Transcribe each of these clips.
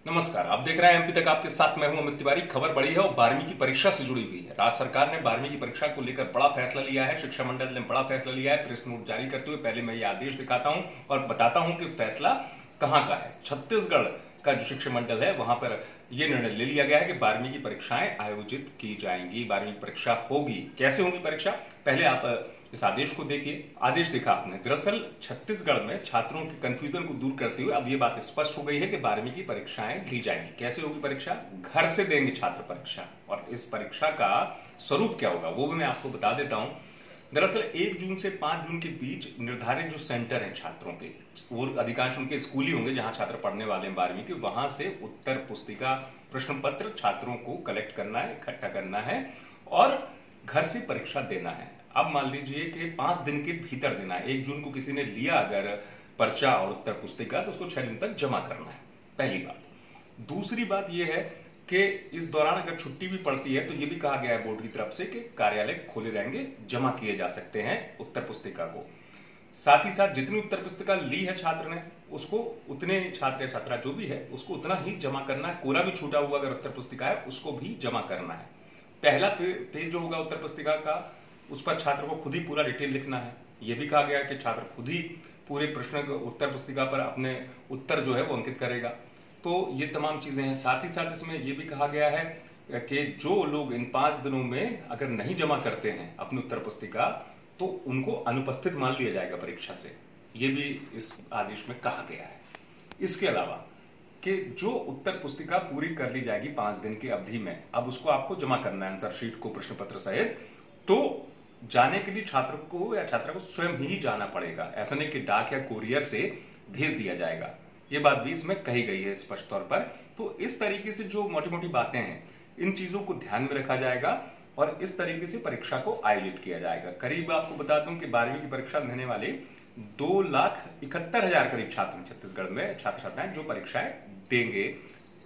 नमस्कार, आप देख रहे हैं एमपी तक। आपके साथ मैं हूं अमित तिवारी। खबर बड़ी है और 12वीं की परीक्षा से जुड़ी हुई है। राज्य सरकार ने 12वीं की परीक्षा को लेकर बड़ा फैसला लिया है। शिक्षा मंडल ने बड़ा फैसला लिया है। प्रेस नोट जारी करते हुए पहले मैं ये आदेश दिखाता हूं और बताता हूं कि फैसला कहां का है। छत्तीसगढ़ का जो शिक्षा मंडल है वहां पर यह निर्णय ले लिया गया है कि 12वीं की परीक्षाएं आयोजित की जाएंगी। 12वीं परीक्षा होगी। कैसे होगी परीक्षा, पहले आप इस आदेश को देखिए। आदेश देखा आपने। दरअसल छत्तीसगढ़ में छात्रों के कंफ्यूजन को दूर करते हुए अब ये बात स्पष्ट हो गई है कि 12वीं की परीक्षाएं ली जाएंगी। कैसे होगी परीक्षा? घर से देंगे छात्र परीक्षा। और इस परीक्षा का स्वरूप क्या होगा वो भी मैं आपको बता देता हूं। दरअसल 1 जून से 5 जून के बीच निर्धारित जो सेंटर हैं छात्रों के, वो अधिकांश उनके स्कूल ही होंगे जहां छात्र पढ़ने वाले हैं 12वीं के। वहां से उत्तर पुस्तिका, प्रश्न पत्र छात्रों को कलेक्ट करना है, इकट्ठा करना है और घर से परीक्षा देना है। अब मान लीजिए कि 5 दिन के भीतर देना है। 1 जून को किसी ने लिया अगर पर्चा और उत्तर पुस्तिका तो उसको 6 दिन तक जमा करना है। पहली बात। दूसरी बात यह है कि इस दौरान अगर छुट्टी भी पड़ती है तो यह भी कहा गया है बोर्ड की तरफ से कि कार्यालय खोले रहेंगे, जमा किए जा सकते हैं उत्तर पुस्तिका को। साथ ही साथ जितनी उत्तर पुस्तिका ली है छात्र ने उसको उतने छात्र या छात्रा जो भी है उसको उतना ही जमा करना है। कोरा भी छूटा हुआ अगर उत्तर पुस्तिका है उसको भी जमा करना है। पहला पेज जो होगा उत्तर पुस्तिका का उस पर छात्र को खुद ही पूरा डिटेल लिखना है। यह भी कहा गया है कि छात्र खुद ही पूरे प्रश्न उत्तर पुस्तिका पर अपने उत्तर जो है वो अंकित करेगा। तो ये तमाम चीजें हैं। साथ ही साथ इसमें यह भी कहा गया है कि जो लोग इन 5 दिनों में अगर नहीं जमा करते हैं अपनी उत्तर पुस्तिका तो उनको अनुपस्थित मान लिया जाएगा परीक्षा से। यह भी इस आदेश में कहा गया है। इसके अलावा कि जो उत्तर पुस्तिका पूरी कर ली जाएगी 5 दिन की अवधि में, अब उसको आपको जमा करना है आंसर शीट को प्रश्न पत्र सहित। तो जाने के लिए छात्र को या छात्रा को स्वयं ही जाना पड़ेगा। ऐसा नहीं कि डाक या कोरियर से भेज दिया जाएगा। यह बात भी इसमें कही गई है स्पष्ट तौर पर। तो इस तरीके से जो मोटी मोटी बातें हैं इन चीजों को ध्यान में रखा जाएगा और इस तरीके से परीक्षा को आयोजित किया जाएगा। करीब आपको बता दूं कि 12वीं की परीक्षा देने वाले 2,71,000 करीब छात्र छत्तीसगढ़ में छात्र छात्राएं जो परीक्षाएं देंगे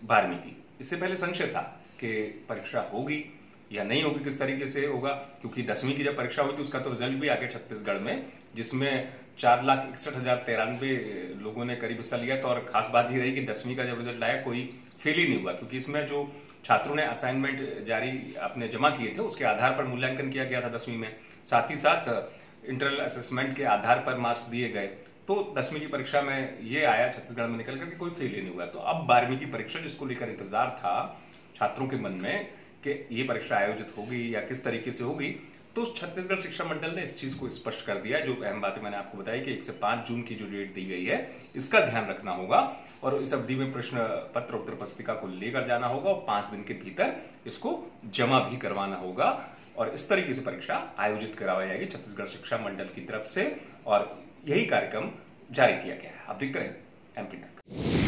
12वीं की। इससे पहले संशय था कि परीक्षा होगी या नहीं होगी, किस तरीके से होगा, क्योंकि 10वीं की जब परीक्षा हुई थी उसका तो रिजल्ट भी आ गया छत्तीसगढ़ में, जिसमें 4,61,093 लोगों ने करीब हिस्सा लिया था। और खास बात ये रही कि 10वीं का जब रिजल्ट आया कोई फेल ही नहीं हुआ, क्योंकि इसमें जो छात्रों ने असाइनमेंट जारी अपने जमा किए थे उसके आधार पर मूल्यांकन किया गया था 10वीं में। साथ ही साथ इंटरनल असेसमेंट के आधार पर मार्क्स दिए गए। तो 10वीं की परीक्षा में ये आया छत्तीसगढ़ में निकल करके कोई फेल ही नहीं हुआ। तो अब 12वीं की परीक्षा जिसको लेकर इंतजार था छात्रों के मन में कि ये परीक्षा आयोजित होगी या किस तरीके से होगी, तो छत्तीसगढ़ शिक्षा मंडल ने इस चीज को स्पष्ट कर दिया। जो अहम बातें मैंने आपको बताई कि 1 से 5 जून की जो डेट दी गई है इसका ध्यान रखना होगा और इस अवधि में प्रश्न पत्र उत्तर पुस्तिका को लेकर जाना होगा और 5 दिन के भीतर इसको जमा भी करवाना होगा। और इस तरीके से परीक्षा आयोजित करवाई जाएगी छत्तीसगढ़ शिक्षा मंडल की तरफ से और यही कार्यक्रम जारी किया गया है। आप देखते रहे एमपी तक।